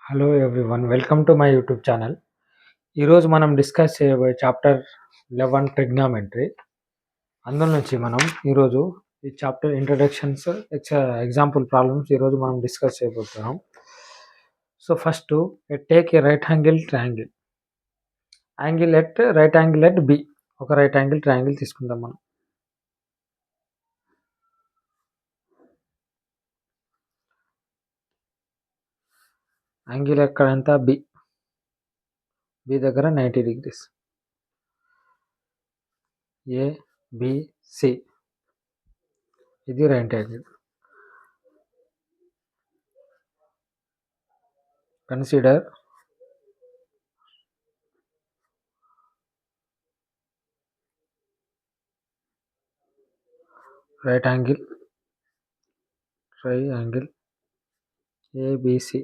Hello everyone, welcome to my YouTube channel. ఈరోజు మనం discuss చేయబోయే చాప్టర్ 11 ట్రిగ్నామెట్రీ. అందులో నుంచి మనం ఈరోజు ఈ చాప్టర్ ఇంట్రడక్షన్స్, ఎగ్జాంపుల్ ప్రాబ్లమ్స్ ఈరోజు మనం డిస్కస్ చేయబోతున్నాం. So first take a right angle triangle. Angle at right angle at B. ఒక రైట్ యాంగిల్ ట్రయాంగిల్ తీసుకుందాం మనం. యాంగిల్ ఎక్కడ ఎంత? బి. బి దగ్గర 90 degrees. ఏ బి సి, ఇది right angle. Consider right angle triangle ABC.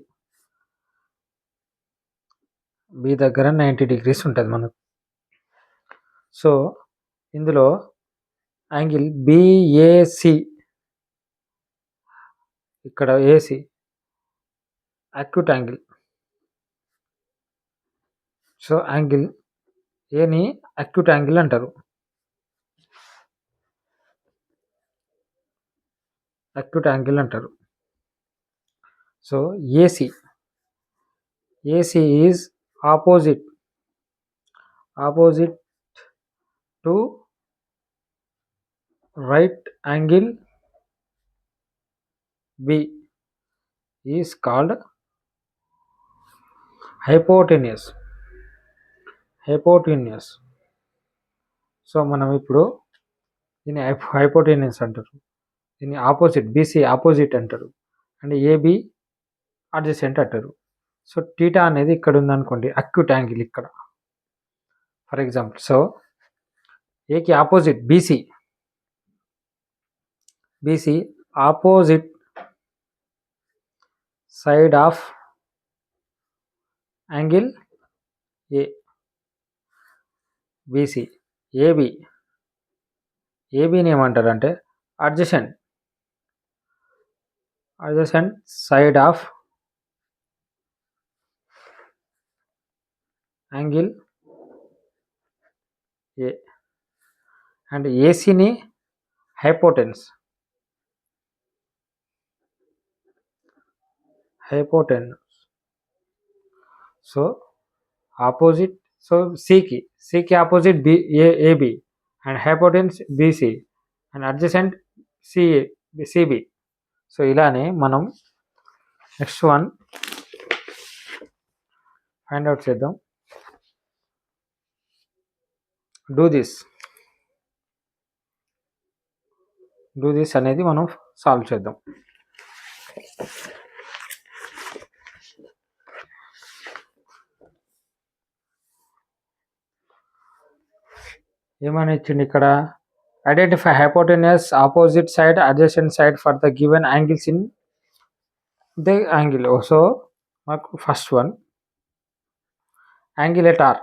B దగ్గర 90 degrees ఉంటుంది మనకు. సో ఇందులో యాంగిల్ బిఏసి, ఇక్కడ AC acute angle. So angle ఏని అక్యూట్ యాంగిల్ అంటారు. అక్యూట్ యాంగిల్ అంటారు. So AC is opposite to right angle B is called hypotenuse. So మనం ఇప్పుడు దీన్ని హైపోటెన్యూస్ అంటారు. దీన్ని ఆపోజిట్, బీసీ ఆపోజిట్ అంటారు, అండ్ ఏబి అడ్జసెంట్ అంటారు. సో టీటా అనేది ఇక్కడ ఉందనుకోండి, అక్యూట్ యాంగిల్ ఇక్కడ ఫర్ ఎగ్జాంపుల్. సో ఏకి opposite BC opposite side of angle A. BC ఏబిని ఏమంటారంటే adjacent side of angle A, and ఏసీని hypotenuse. So opposite, so సికి opposite AB, and hypotenuse BC, and adjacent CB. So ఇలానే మనం next one find out చేద్దాం. Do this అనేది మనం solve చేద్దాం. ఏమని ఇచ్చింది ఇక్కడ? Identify hypotenuse opposite side adjacent side for the given angles in the angle. So మాకు first one angle at R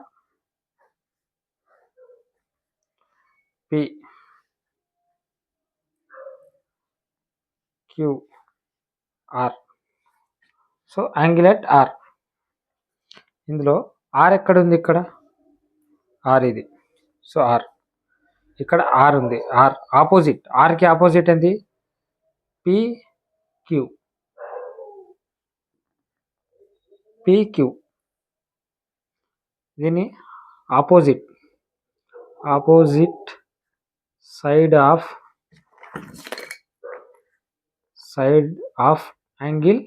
P Q R. So angle at R, ఇందులో R ఎక్కడ ఉంది? ఇక్కడ ఆర్ ఇది. సో ఆర్ ఇక్కడ ఆర్ ఉంది. Are opposite, ఆర్కి opposite ఏంటి? పిక్యూ. దీని opposite side of angle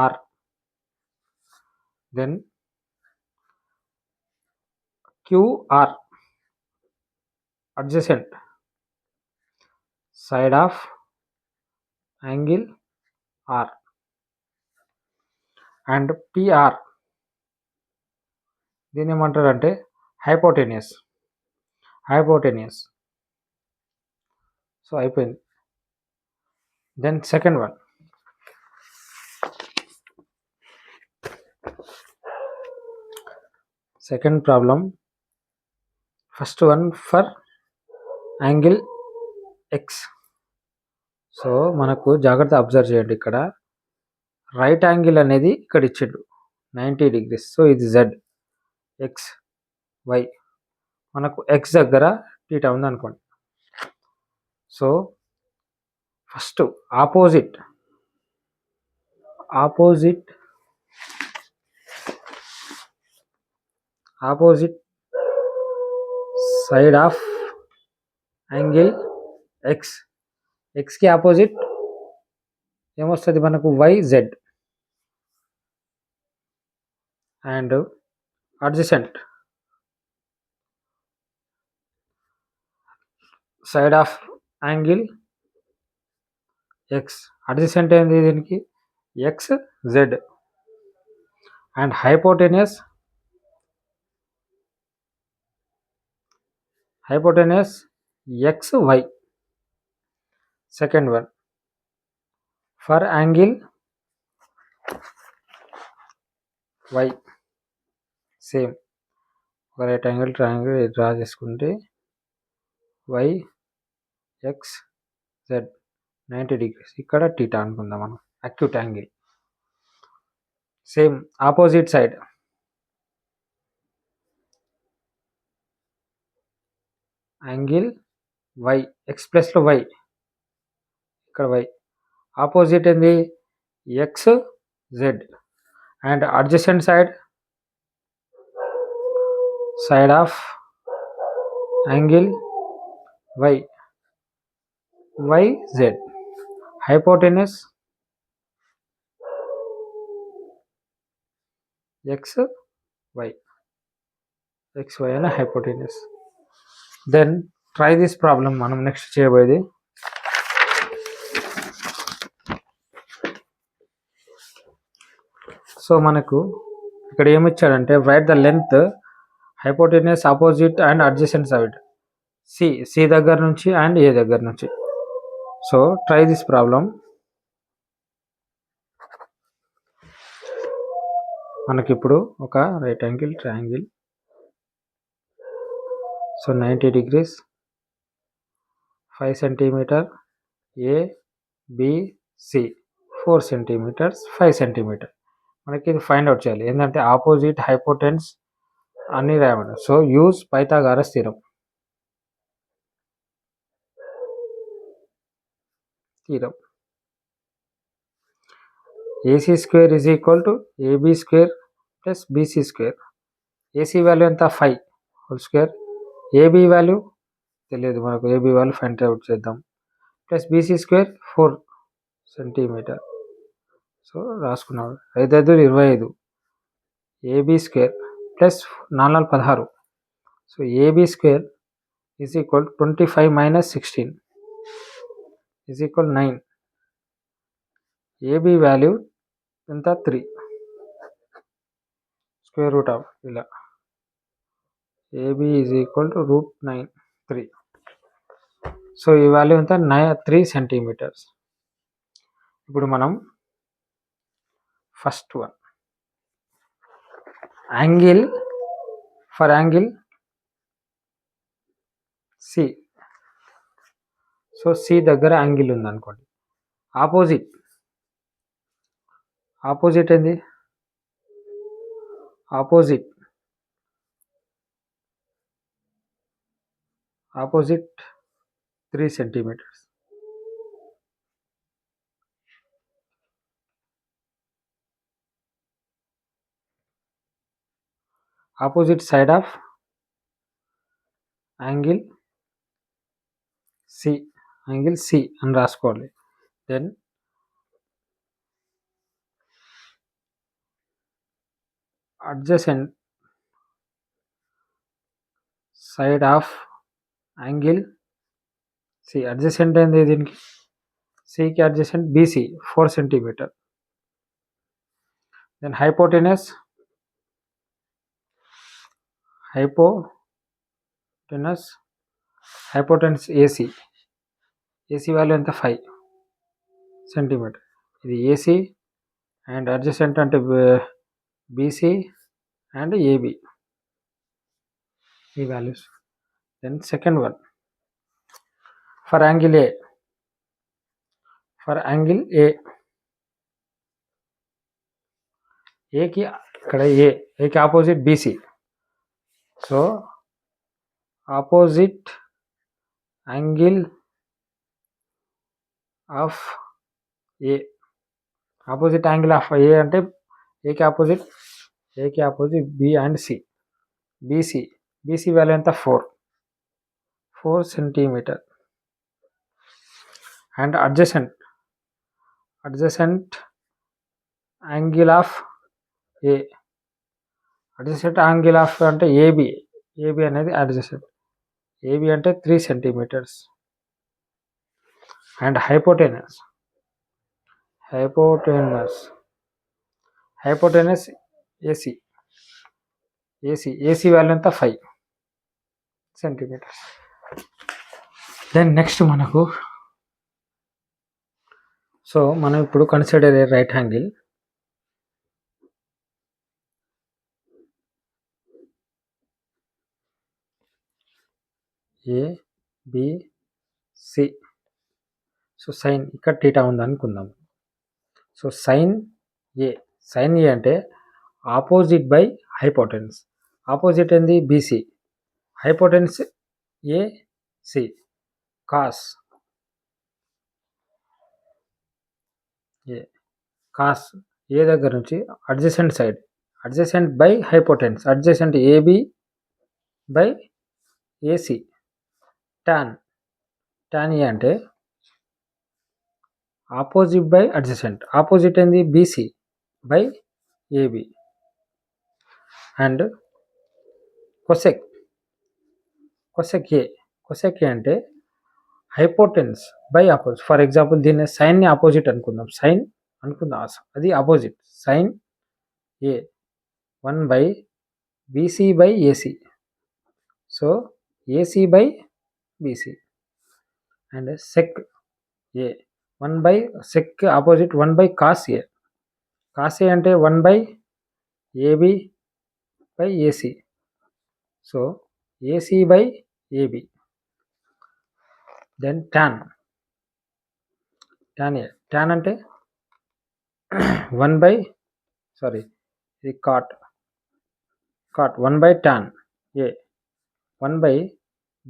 R. Then QR adjacent side of angle R, and PR దీన్ని ఏమంటారు అంటే హైపోటెన్యూస్. సో అయిపోయింది. Then second one, second problem. First one for angle X. So మనకు జాగ్రత్త observe చేయండి, ఇక్కడ రైట్ యాంగిల్ అనేది ఇక్కడ ఇచ్చిండు 90 డిగ్రీస్. సో ఇది జెడ్, ఎక్స్, వై. మనకు ఎక్స్ దగ్గర టీటా ఉంది అనుకోండి. So first opposite side of angle X, ఎక్స్కి ఆపోజిట్ ఏమొస్తుంది మనకు YZ. And adjacent side of angle X, adjacent ఏంది దీనికి X Z. And hypotenuse X Y. Second one for angle Y same ఒక రైట్ యాంగిల్ ట్రయాంగిల్ డ్రా చేసుకుంటే Y X Z 90 degrees. ఇక్కడ theta అనుకుందాం మనం, acute angle. Same opposite side angle why, X ప్లస్లో Y, ఇక్కడ Y. Opposite ఏంది X Z. And adjacent side of angle Y, Y Z. Hypotenuse X Y అనే hypotenuse. Then try this problem. మనం నెక్స్ట్ చేయబోయేది సో మనకు ఇక్కడ ఏమిచ్చాడంటే right the length hypotenuse opposite and adjacent side C దగ్గర నుంచి అండ్ ఏ దగ్గర నుంచి. So try this problem. మనకి ఇప్పుడు ఒక right angle triangle. So 90 degrees 5 centimetre ABC 4 centimetres 5 centimetre. మనకి ఇది ఫైండ్ అవుట్ చేయాలి. ఏంటంటే ఆపోజిట్ హైపోటెన్స్ అన్ని రాయమన్నారు. So use Pythagoras theorem. AC square is equal to AB square plus BC square. AC value ఎంత 5 హోల్ స్క్వేర్. AB వాల్యూ తెలియదు మనకు, AB value find out చేద్దాం. Plus BC square 4 centimeter. So రాసుకున్నాడు 5 5 25. AB square plus 4 16. So AB square is equal 25 minus 16 is equal 9. AB value ఎంత 3. Square root of ఇలా AB is equal to √9 3. So ఈ value ఎంత 3 centimeters. ఇప్పుడు మనం first one angle for angle C. So C దగ్గర angle ఉంది అనుకోండి. Opposite ఏంది opposite 3 centimetres. Opposite side of angle C అని రాసుకోవాలి. Then adjacent side of angle C. Adjacent ఏంది దీనికి, సికి adjacent BC 4 centimetre. Then hypotenuse AC value ఎంత 5 సెంటీమీటర్. ఇది ఏసీ అండ్ అడ్జసెంట్ అంటే బీసీ అండ్ ఏబి ఈ values. Then second one for angle A ఏకి ఇక్కడ ఏకి opposite BC. So opposite angle of A, opposite angle of ఏ అంటే ఏకి opposite B and C. BC value ఎంత 4 centimeter. And adjacent angle of A, adjacent angle of అంటే AB అనేది adjacent. AB అంటే 3 centimeters. And hypotenuse AC value ఎంత 5 centimeters. Then next మనకు, so మనం ఇప్పుడు consider a right angle. ABC. So sine ఇక్కడ theta ఉంది అనుకుందాం. సో సైన్ ఏ అంటే ఆపోజిట్ బై హైపోటెనస్. ఆపోజిట్ ఏంది BC, hypotenuse AC. Cos A దగ్గర నుంచి adjacent by hypotenuse, adjacent AB by AC. Tan A అంటే ఆపోజిట్ బై అడ్జసెంట్, ఆపోజిట్ ఏంది BC by AB. And cosec A అంటే hypotenuse by opposite. For example దీన్ని సైన్ని opposite అనుకుందాం, అది opposite. Sine A 1 by BC by AC. So AC by BC. And sec A 1 by sec opposite 1 by cos A. Cos A అంటే 1 by AB by AC. So AC by AB. Then tan అంటే 1 by ఇది cot 1 by tan A 1 by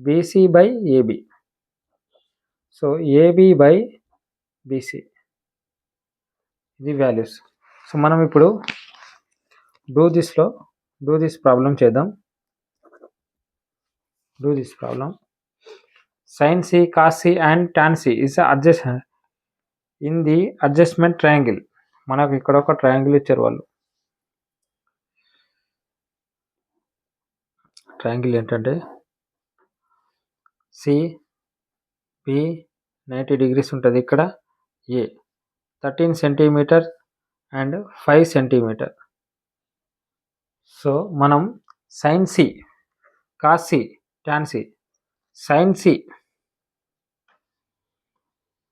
BC by AB. So AB by BC, ఇది values. So మనం ఇప్పుడు do this problem చేద్దాం. sin c cos c and tan c is adjacent in the adjustment triangle. మనకు ఇక్కడ ఒక triangle ఇచ్చారు వాళ్ళు. Triangle ఏంటంటే సిపి 90 degrees ఉంటుంది. ఇక్కడ A 13 centimeter and 5 centimeter. So మనం sin c cos c tan c,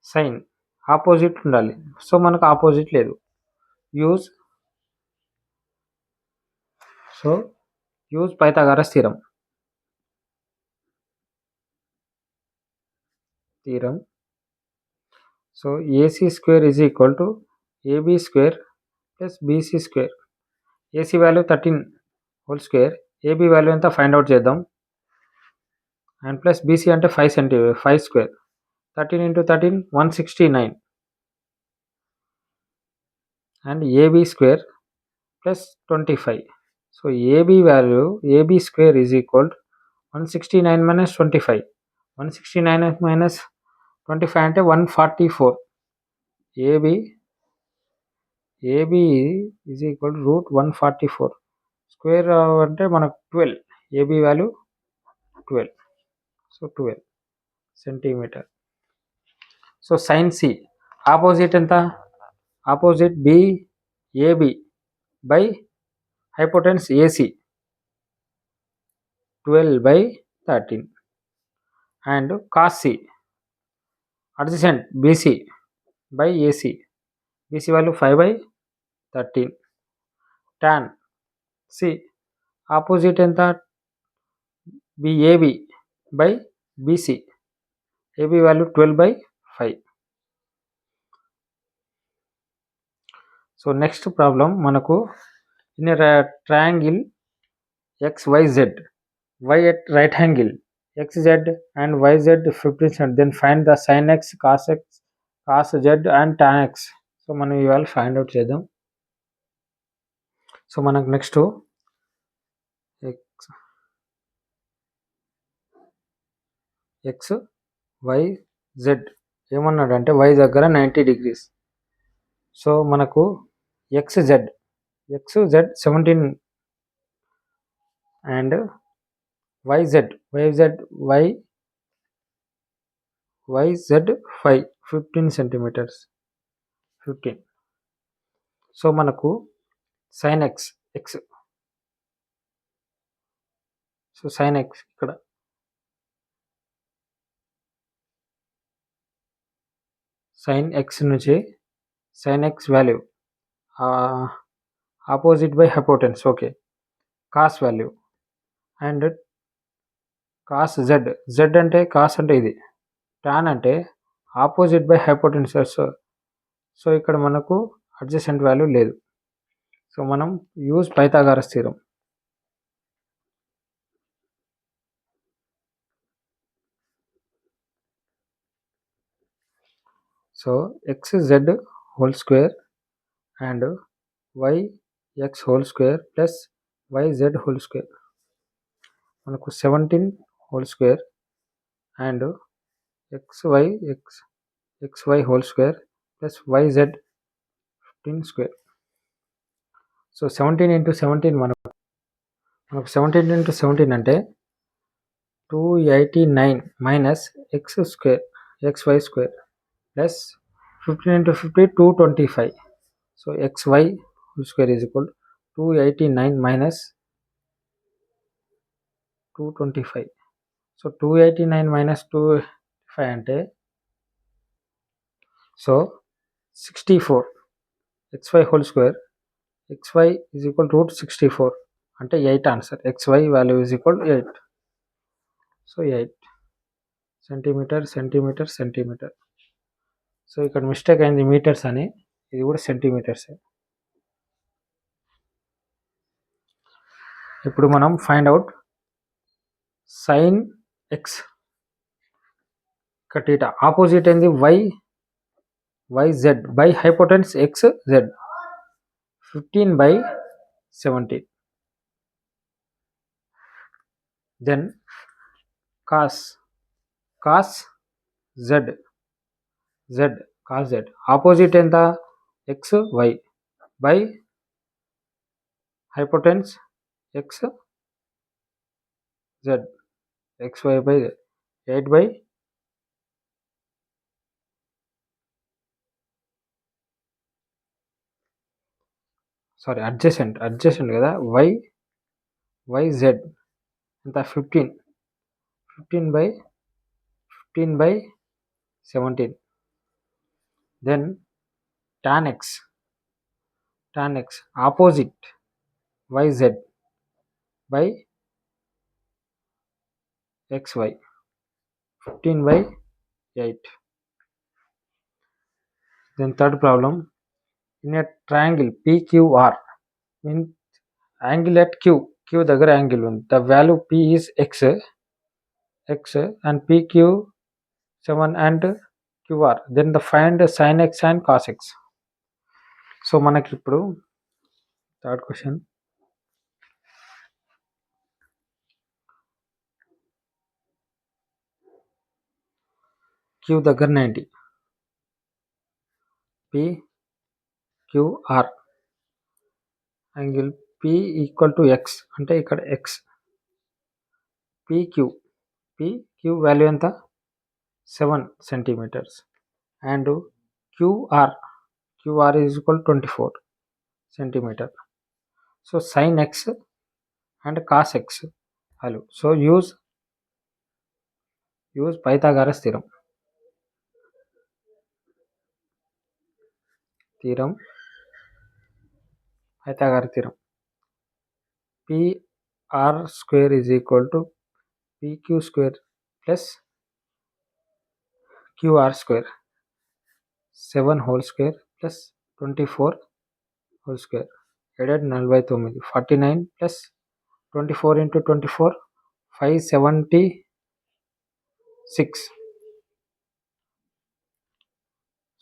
sine opposite ఉండాలి. సో మనకు ఆపోజిట్ లేదు. Use Pythagoras theorem. So AC square is equal to AB square plus BC square. AC value 13 whole square, AB value ఎంత find out చేద్దాం. And plus BC అంటే 5 square. 13 into 13 169. And AB square plus 25. So AB value AB square is equal 169 minus 25. 169 minus 25 అంటే 144. AB is equal root 144. Square అంటే మనకు 12. AB value 12. So 12 centimetre. So sine C opposite ఎంత, opposite B AB by hypotenuse AC 12 by 13. And cos C adjacent BC by AC, BC value 5 by 13. Tan C opposite ఎంత, BAB by BC, AB value 12 by 5. So next problem మనకు In a triangle XYZ, y at right angle xz and yz 15 then find the sin x cos z and tan x. So మనం ఇవాళ find out చేద్దాం. So మనకు next X why Z ఏమన్నాడంటే y దగ్గర 90 degrees. So మనకు xz 17 and yz yz 15 centimeters 15. So మనకు sin x so sin x ఇక్కడ sin x నుంచి sin x value opposite by hypotenuse. Okay, cos value and cos Z అంటే cos అంటే ఇది, tan అంటే ఆపోజిట్ బై హైపోటెన్సెస్. సో ఇక్కడ మనకు అడ్జసెంట్ వాల్యూ లేదు. సో మనం use Pythagoras theorem. So xz whole square and yx whole square plus yz whole square మనకు 17 whole square and xy whole square plus yz 15 square. So 17 into 17 మనకు 17 into 17 అంటే 289 minus x square xy square plus 15 into 50 225. So xy whole square is equal 289 minus 225. So 289 minus 225 అంటే so 64. xy whole square xy is equal root 64 అంటే 8 answer. xy value is equal 8. So 8 centimetre. So ఇక్కడ mistake అయింది metres అని, ఇది కూడా centimetres. ఇప్పుడు మనం find out sine X కటీటా ఆపోజిట్ అయింది yz by hypotenuse xz 15/17. Then cos z opposite ఎంత xy by hypotenuse xz xy by 8 by sorry adjacent కదా yz ఎంత 15/17. Then tan x opposite yz by xy 15/8. Then third problem, in a triangle PQR, mean angle at Q దగ్గర angle ఉంది. The value P is x and PQ 7 and QR. Then the find sin x and cos x. So మనకి ఇప్పుడు third question, Q దగ్గర 90 PQR angle P equal to x అంటే ఇక్కడ x PQ value ఎంత 7 centimeters and QR is equal 24 centimeter. So sine x and cos x value. So use Pythagoras theorem. Pythagoras theorem PR square is equal to PQ square plus QR square 7 whole square plus 24 whole square 49 49 plus 24 into 24 576.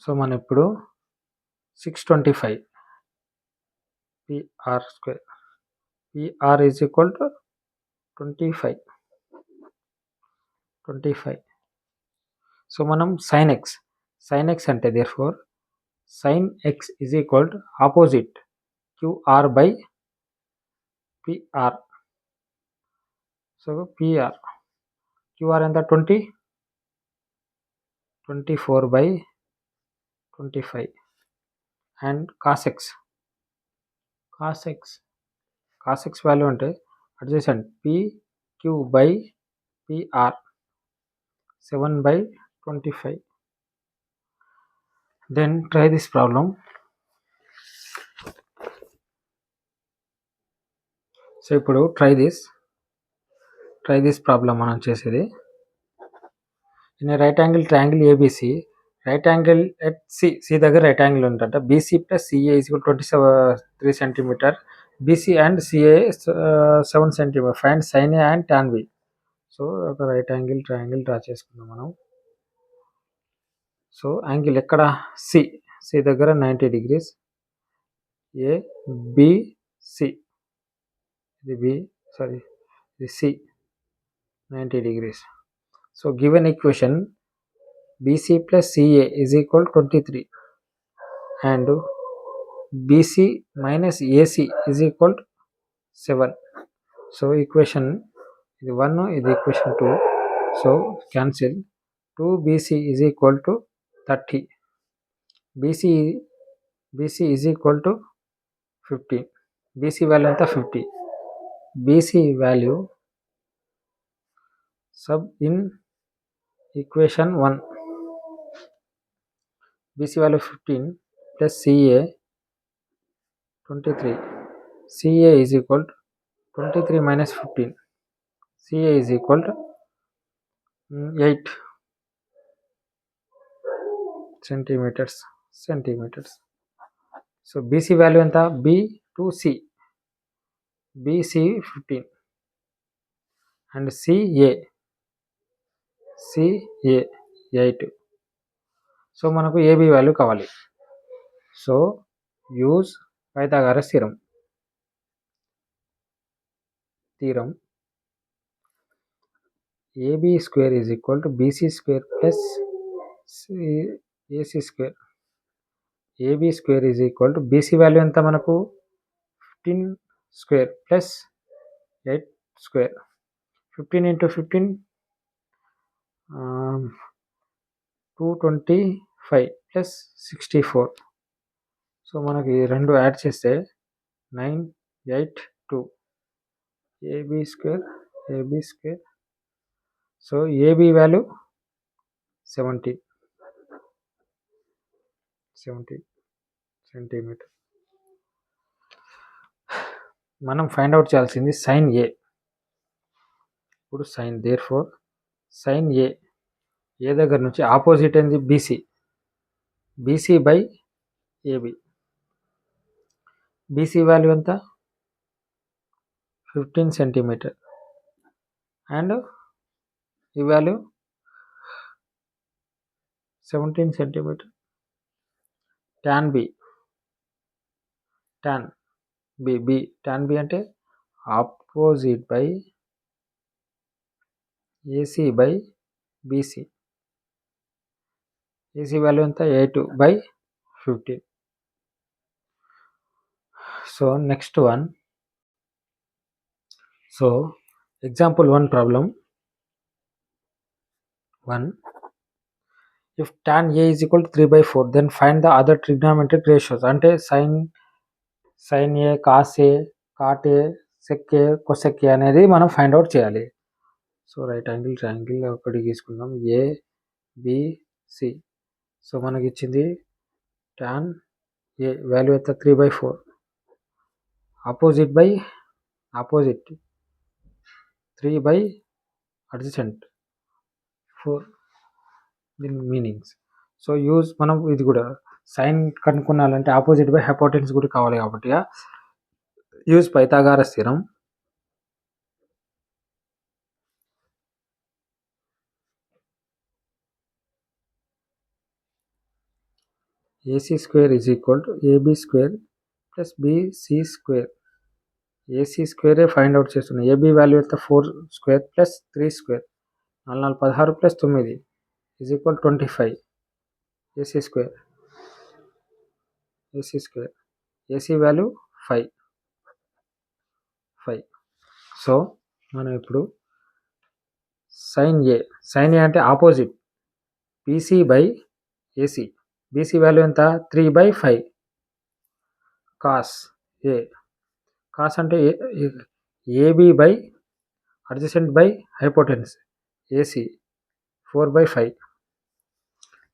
So మనం ఇప్పుడు 625 PR square. PR is equal to 25. So మనం sine X అంటే therefore sine X is equal to opposite QR by PR. So QR ఎంత 24/25 and cos X value అంటే adjacent PQ by PR 7/25. Then try this problem. So ఇప్పుడు try this problem మనం చేసేది. In right angle triangle ABC, right angle at C దగ్గర right angle ఉందంట. BC plus CA is 23 centimetre. BC and CA 7 centimeter. Find sine A and tan B. So ఒక right angle triangle draw చేసుకుందాం మనం. So angle ఎక్కడ C దగ్గర 90 degrees. ABC ఇది C 90 degrees. So given equation BC plus CA is equal 23 and BC minus AC is equal 7. So equation is 1, is equation 2. So cancel. 2BC is equal to 30. BC is equal to 15. BC value anta 50. BC value sub in equation 1. BC value 15 plus CA 23. CA is equal to 23 minus 15. CA is equal to 8 centimeters. So BC value anta B to C. BC 15 and CA 8. So మనకు AB value కావాలి. So use Pythagoras theorem. AB square is equal to BC square plus AC square. AB square is equal to BC value ఎంత మనకు 15 square plus 8 square. 15 into 15 225 plus 64. So మనకి రెండు add చేస్తే 982 AB square. So AB value 17 centimeter. మనం find out చేయాల్సింది sine A. ఇప్పుడు sine therefore sine A దగ్గర నుంచి ఆపోజిట్ ఏంది BC by AB. BC value ఎంత 15 సెంటీమీటర్ అండ్ ఈ వాల్యూ 17 సెంటీమీటర్. టాన్ బి అంటే opposite by AC by BC. AC value ఎంత 8/15. So next one. So example 1 problem 1. If tan A is equal to 3/4, then find the other trigonometric ratios. అంటే sin A, cos A, cot A, sec A, cosec A అనేది మనం find out చేయాలి. So right angle triangle ఒకటి తీసుకుందాం. ABC. So మనకి ఇచ్చింది tan A value ఎంత 3/4. Opposite 3 by adjacent 4. దీని మీనింగ్స్. సో యూజ్ మనం ఇది కూడా సైన్ కనుక్కున్నాలంటే ఆపోజిట్ బై హైపోటెన్యూస్ కూడా కావాలి కాబట్టి use Pythagoras theorem. AC square is equal to AB square plus BC square. AC స్క్వేరే ఫైండ్ అవుట్ చేస్తున్నాం. AB వాల్యూ ఎంత 4 square plus 3 square 4 4 16 plus 9 is equal 25. AC square AC value 5. So మనం ఇప్పుడు sine A అంటే opposite BC by AC. BC value ఎంత 3/5. Cos అంటే AB by adjacent by hypotenuse AC 4/5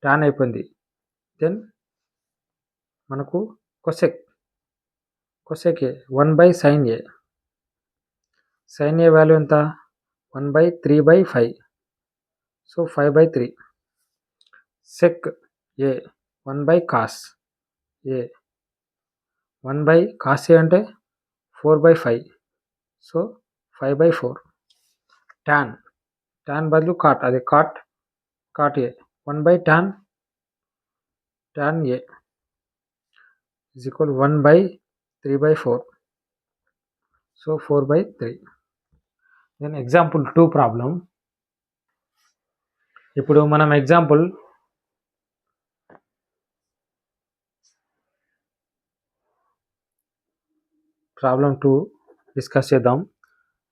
tan అయిపోయింది. Then మనకు cosec A 1/sin A. sin A value ఎంత 1/3/5. So 5/3. sec A 1/cos A. 1/cos A అంటే 4/5. So 5/4. tan బదులు cot, అది cot A 1/tan A is equal 1/3/4. So 4/3. Then example 2 problem. ఇప్పుడు మనం example problem 2 discuss చేద్దాం.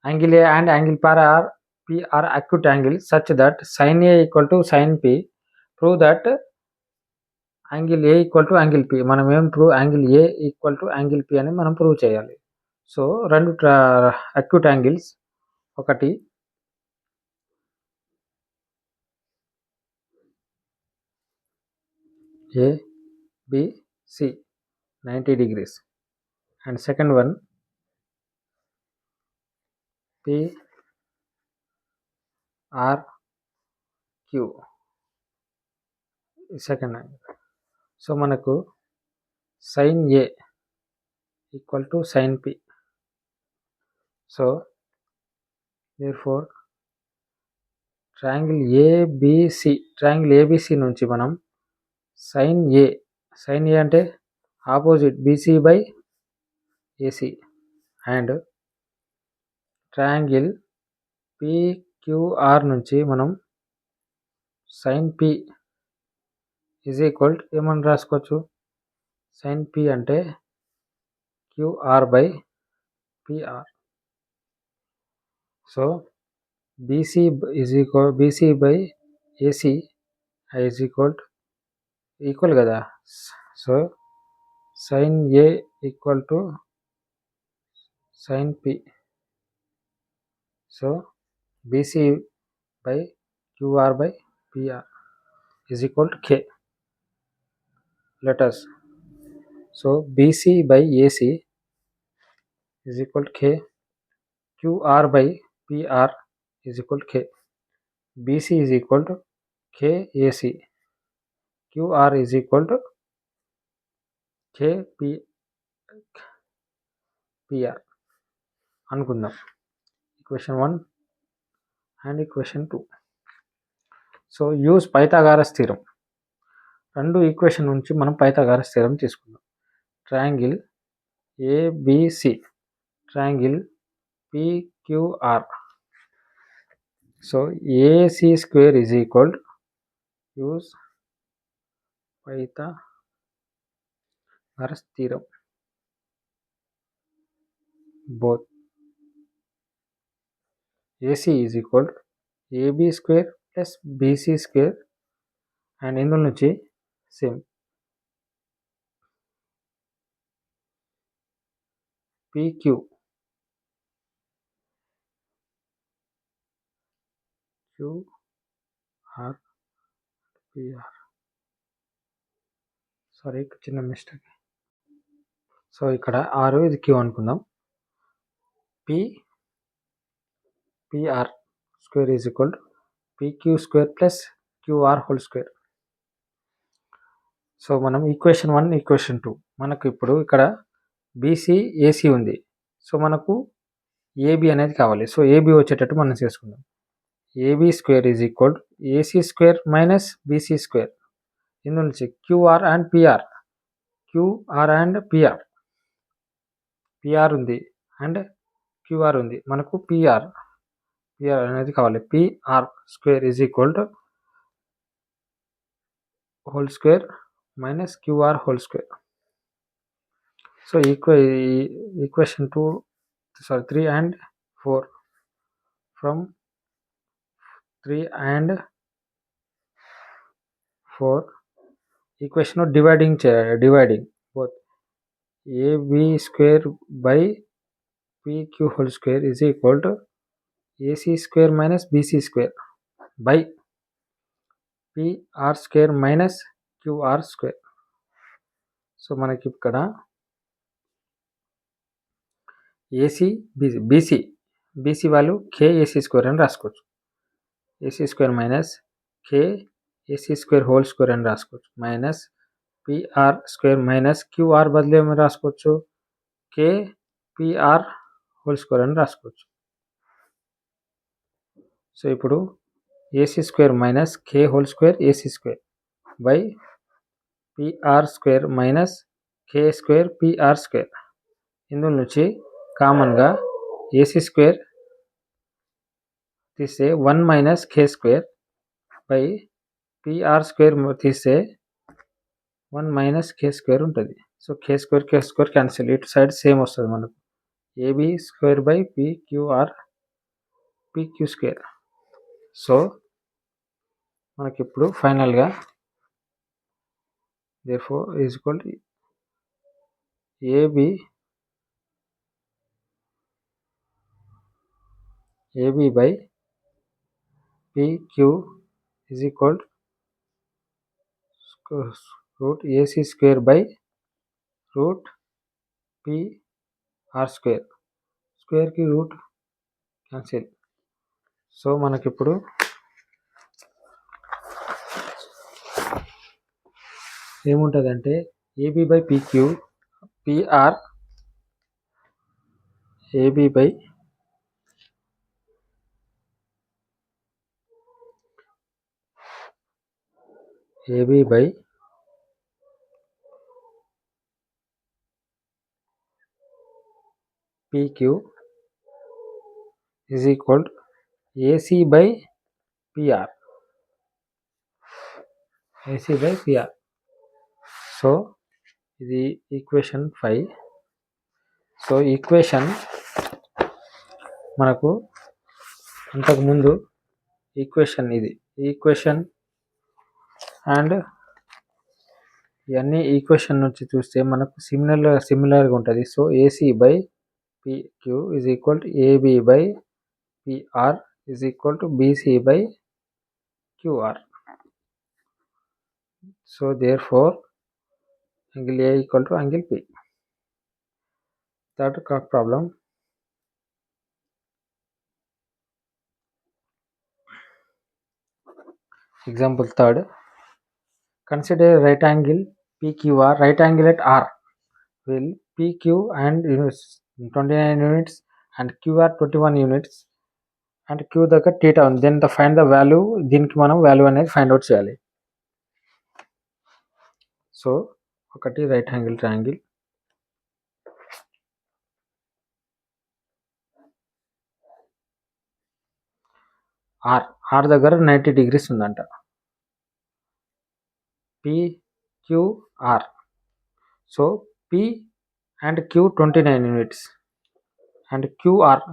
Angle A and angle P are acute angles such that sin A equal to sin P. Prove that angle A equal to angle P. మనం ఏం prove angle A equal to angle P అని మనం prove చేయాలి. So రెండు acute angles, ఒకటి ABC 90 degrees and second one PRQ second angle. So మనకు sin A equal to sin P. So therefore triangle ABC నుంచి మనం sin A అంటే opposite BC by AC and triangle PQR నుంచి మనం sin P is equal ఏమని రాసుకోవచ్చు, sin P అంటే QR by PR. So BC by AC is equal కదా. So sin A equal to sin P. So BC by QR by PR is equal to K. Let us. So BC by AC is equal to K. QR by PR is equal to K. BC is equal to KAC. QR is equal to KPR. అనుకుందాం. Equation 1 and equation 2. So use Pythagoras theorem. రెండు equation నుంచి మనం Pythagoras theorem తీసుకుందాం. Triangle ABC, triangle PQR. So AC square is equal use Pythagoras theorem. Both AC is equal AB square plus BC square and ఇందులో నుంచి same QR PR. Sorry, చిన్న mistake. So ఇక్కడ R ఇది Q అనుకుందాం. PR square is equal to PQ square plus QR whole square. So మనం equation 1 equation 2 మనకు ఇప్పుడు ఇక్కడ BC AC ఉంది. సో మనకు ఏబి అనేది కావాలి. సో ఏబి వచ్చేటట్టు మనం చేసుకుందాం. AB square is equal AC square minus BC square. ఇందు నుంచి QR and PR, QR and PR, PR ఉంది అండ్ క్యూఆర్ ఉంది. మనకు పిఆర్ అనేది కావాలి. PR square is equal to whole square minus QR whole square. So equation 3 and 4 from 3 and 4 equation of dividing both ab square by pq whole square is equal to ac square minus bc square by pr square minus qr square. So మనకి ఇక్కడ AC BC value KAC square అని రాసుకోవచ్చు. AC square minus KAC square whole square అని రాసుకోవచ్చు. Minus PR square minus QR బదులు ఏమి రాసుకోవచ్చు, కేపిఆర్ whole square అని రాసుకోవచ్చు. సో ఇప్పుడు AC square minus K whole square AC square by PR square minus K square PR square. ఇందులో నుంచి కామన్గా ఏసీ స్క్వేర్ తీస్తే 1 minus K square by PR square తీస్తే 1 మైనస్ కే స్క్వేర్ ఉంటుంది. సో కే స్క్వేర్ క్యాన్సిల్, ఇటు side same వస్తుంది మనకు. AB square by PQR PQ square. So మనకి ఇప్పుడు ఫైనల్గా therefore is equal to AB by PQ is equal to root AC square by root PR square. Square కి root cancel. So మనకిప్పుడు ఏముంటుందంటే AB by PQ PR AB by PQ is equal to AC by PR. So ఇది equation 5. So equation మనకు అంతకుముందు equation ఇది equation and ఇవన్నీ equation నుంచి చూస్తే మనకు సిమిలర్గా ఉంటుంది. So AC by PQ is equal to AB by PR is equal to BC by QR. So therefore angle A equal to angle P. Third problem. Example 3rd. Consider right angle PQR, right angle at R. Will PQ and 29 units and QR 21 units and Q దగ్గర theta ఉంది. Then find the value. దీనికి మనం value అనేది find out చేయాలి. So ఒకటి right angle triangle, R దగ్గర 90 degrees ఉందంట. PQR. So P and Q 29 units and QR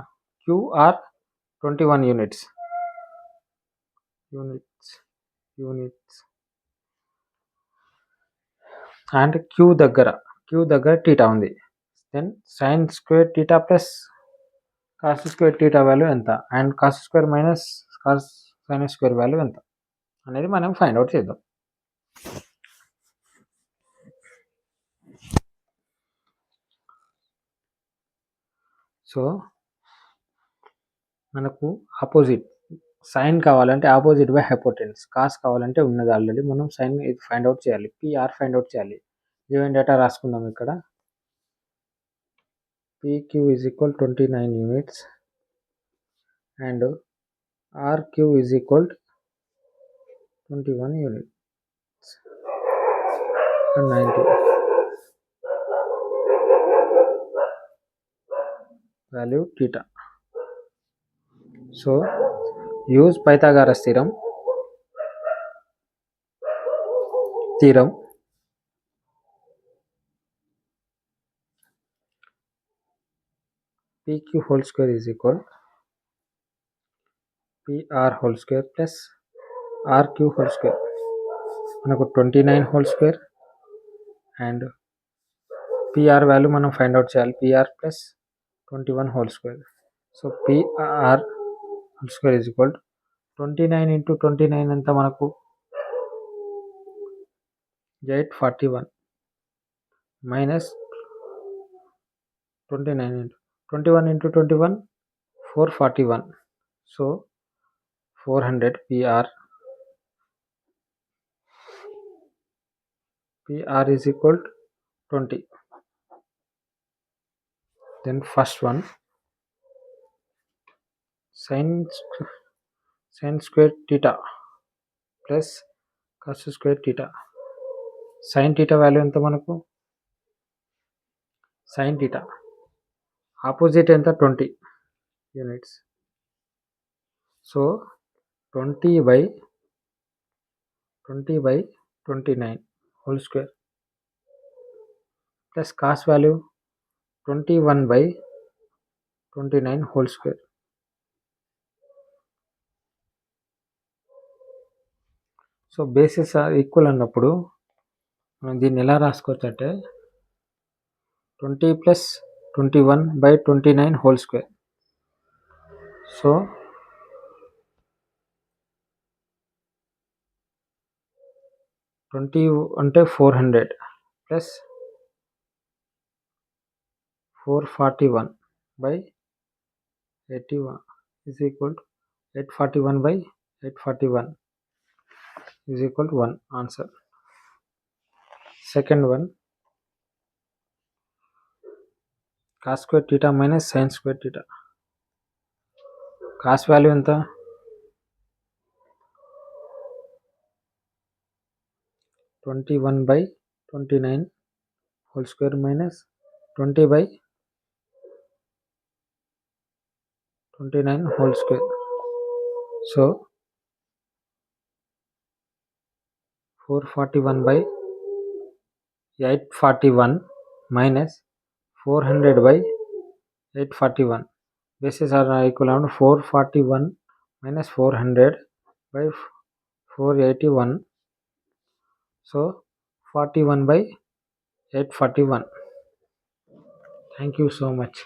21 units and Q దగ్గర టీటా ఉంది. Then sine square theta plus cos square theta value ఎంత and cos square minus cos sine square value ఎంత అనేది మనం find out చేద్దాం. So మనకు opposite sine కావాలంటే opposite by hypotenuse, cos కావాలంటే ఉన్నది ఆల్రెడీ, మనం సైన్ ఇది ఫైండ్ అవుట్ చేయాలి, పిఆర్ ఫైండ్ అవుట్ చేయాలి. గివెన్ డేటా రాసుకుందాం. ఇక్కడ PQ is equal 29 units and RQ is equal 21 units and 90. Value theta. So use Pythagoras theorem. PQ whole square is equal PR whole square plus RQ whole square. మనకు 29 whole square and PR value మనం find out చేయాలి. PR plus 21 whole square. So PR whole square is equal to 29 into 29 అంతా మనకు 841 minus 29 into 21 into 21 441. So 400 PR is equal to 20. Then first one sin square theta plus cos square theta. Sin theta value ఎంత మనకు? Sin theta opposite ఎంత? 20 units. So 20/29 whole square plus cos value 21/29 whole square. So basis equal అన్నప్పుడు మనం దీన్ని ఎలా రాసుకోవచ్చు అంటే 20 plus 21/29 whole square. So 20 అంటే 400 plus 441/81 is equal to 841/841 is equal to 1 answer. Second one cos square theta minus sin square theta. Cos value ఎంత? 21/29 whole square minus 20/29 whole square. So 441/841 minus 400/841. Bases are equal to 441 minus 400/481. So 41/841. Thank you so much.